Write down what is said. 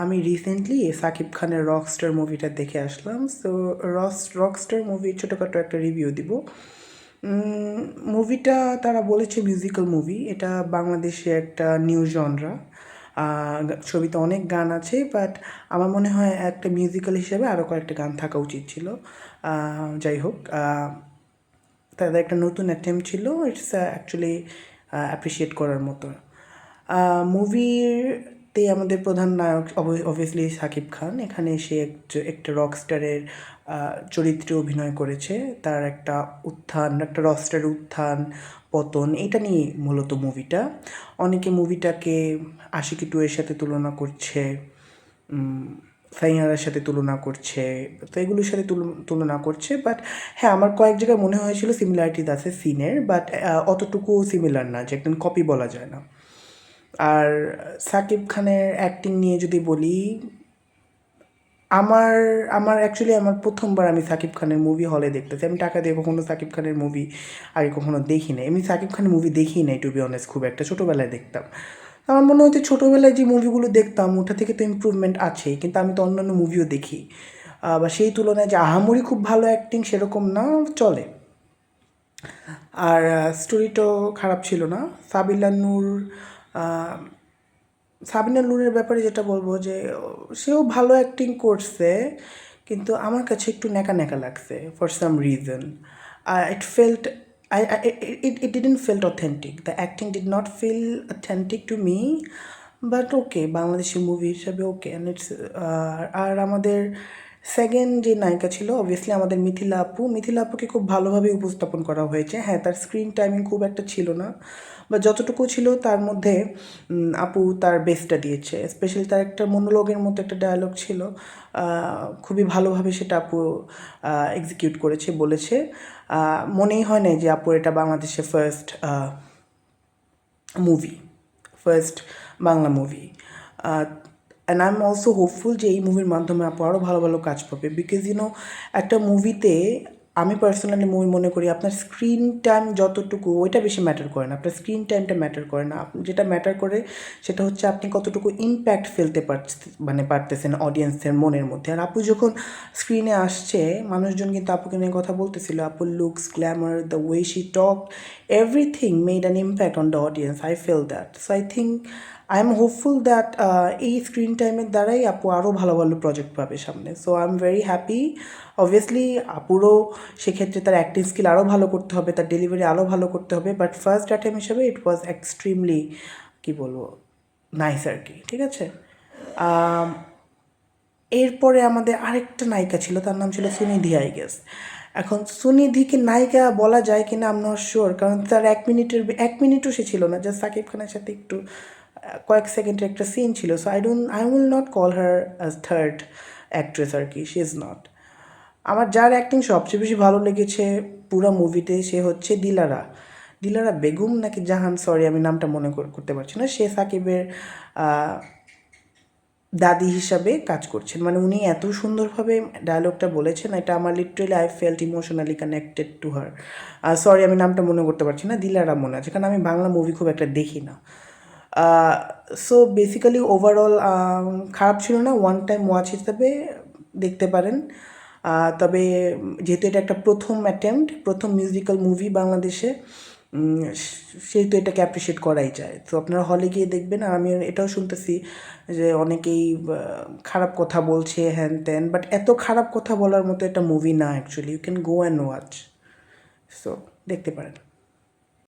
আমি রিসেন্টলি সাকিব খানের রকস্টার মুভিটা দেখে আসলাম। সো রকস্টার মুভির ছোটোখাটো একটা রিভিউ দিব। মুভিটা তারা বলেছে মিউজিক্যাল মুভি। এটা বাংলাদেশে একটা নিউ জনরা। ছবিতে অনেক গান আছে, বাট আমার মনে হয় একটা মিউজিক্যাল হিসেবে আরও কয়েকটা গান থাকা উচিত ছিল। যাই হোক, তাদের একটা নতুন অ্যাটেম্প্ট ছিল। ইটস অ্যাকচুয়ালি অ্যাপ্রিসিয়েট করার মতো। মুভিতে আমাদের প্রধান নায়ক অবভিয়াসলি সাকিব খান। এখানে সে একটা রকস্টারের চরিত্রে অভিনয় করেছে। তার একটা রকস্টারের উত্থান পতন, এটা নিয়ে মূলত মুভিটা। অনেকে মুভিটাকে আশিকি 2 এর সাথে তুলনা করছে, সাইয়ারার সাথে তুলনা করছে, তো এগুলোর সাথে তুলনা করছে। বাট হ্যাঁ, আমার কয়েক জায়গায় মনে হয়েছিল সিমিলারিটিস আছে সিনের, বাট অতটুকু সিমিলার না যে একদম কপি বলা যায় না। আর সাকিব খানের অ্যাক্টিং নিয়ে যদি বলি, আমার অ্যাকচুয়ালি প্রথমবার আমি সাকিব খানের মুভি হলে দেখতেছি। আমি টাকা দিয়ে কখনো সাকিব খানের মুভি আগে কখনো দেখি নাই। আমি সাকিব খানের মুভি দেখি নাই, টু বি অনেস্ট। খুব একটা ছোটোবেলায় দেখতাম। আমার মনে হচ্ছে ছোটোবেলায় যে মুভিগুলো দেখতাম ওটা থেকে তো ইমপ্রুভমেন্ট আছেই, কিন্তু আমি তো অন্যান্য মুভিও দেখি। বা সেই তুলনায় যে আহামরি খুব ভালো অ্যাক্টিং সেরকম না, চলে। আর স্টোরিটাও খারাপ ছিল না। সাবিনা নূরের ব্যাপারে যেটা বলবো যে সেও ভালো অ্যাক্টিং করছে, কিন্তু আমার কাছে একটু ন্যাকা ন্যাকা লাগছে for some reason. It felt it didn't felt authentic. The acting did not feel authentic to me, but okay, Bangladeshi movie হিসাবে ওকে। অ্যান্ড ইটস আর আমাদের সেকেন্ড যে নায়িকা ছিল অবভিয়াসলি আমাদের মিথিলা আপুকে খুব ভালোভাবে উপস্থাপন করা হয়েছে। হ্যাঁ, তার স্ক্রিন টাইমিং খুব একটা ছিল না, বা যতটুকু ছিল তার মধ্যে আপু তার বেস্টটা দিয়েছে। স্পেশালি তার একটা মনোলগের মতো একটা ডায়ালগ ছিল, খুবই ভালোভাবে সেটা আপু এক্সিকিউট করেছে, বলেছে। মনেই হয় নাই যে আপুর এটা বাংলাদেশে first Bangla movie. And I am also hopeful যে এই মুভির মাধ্যমে আপু আরও ভালো ভালো কাজ পাবে। বিকজ একটা মুভিতে আমি পার্সোনালি মনে করি আপনার স্ক্রিন টাইম যতটুকু, ওইটা বেশি ম্যাটার করে না। আপনার স্ক্রিন টাইমটা ম্যাটার করে না। যেটা ম্যাটার করে সেটা হচ্ছে আপনি কতটুকু ইম্প্যাক্ট ফেলতে পারতেছেন অডিয়েন্সের মনের মধ্যে। আর আপু যখন স্ক্রিনে আসছে, মানুষজন কিন্তু আপুকে নিয়ে কথা বলতেছিল। আপুর looks, glamour, the way she talk, everything made an impact on the audience. I feel that. So I think I am hopeful that এই স্ক্রিন টাইমের দ্বারাই আপু আরও ভালো ভালো প্রজেক্ট পাবে সামনে। So I am very happy. Obviously আপুরও সেক্ষেত্রে তার অ্যাক্টিং স্কিল আরও ভালো করতে হবে, তার ডেলিভারি আরও ভালো করতে হবে। বাট ফার্স্ট অ্যাটেম্প হিসাবে ইট ওয়াজ এক্সট্রিমলি, কী বলবো, নাইস আর কি। ঠিক আছে। এরপরে আমাদের আরেকটা নায়িকা ছিল, তার নাম ছিল সুনিধি, আই গেস। এখন সুনিধিকে নায়িকা বলা যায় কিনা আই এম নট শিওর, কারণ তার 1 মিনিটও সে ছিল না। জাস্ট সাকিব খানের সাথে একটু কয়েক সেকেন্ডের একটা সিন ছিল। So I will not call her as third actress আর কি। She is not. আমার যার অ্যাক্টিং সবচেয়ে বেশি ভালো লেগেছে পুরো মুভিতে, সে হচ্ছে দিলারা বেগম নাকি জাহান, সরি আমি নামটা মনে করতে পারছি না। সে সাকিবের দাদি হিসাবে কাজ করছেন। মানে উনি এত সুন্দরভাবে ডায়লগটা বলেছেন, এটা আমার literally I felt emotionally connected to her. Sorry আমি নামটা মনে করতে পারছি না, দিলারা মনে আছে, কারণ আমি বাংলা মুভি খুব একটা দেখি না। সো বেসিক্যালি ওভারঅল খারাপ ছিল না, ওয়ান টাইম ওয়াচ হিসাবে দেখতে পারেন। তবে যেহেতু এটা একটা প্রথম মিউজিক্যাল মুভি বাংলাদেশে, সেহেতু এটাকে অ্যাপ্রিসিয়েট করাই যায়। তো আপনারা হলে গিয়ে দেখবেন। আর আমি এটাও শুনতেছি যে অনেকেই খারাপ কথা বলছে, হ্যান ত্যান, বাট এত খারাপ কথা বলার মতো একটা মুভি না actually. You can go and watch. So দেখতে পারেন।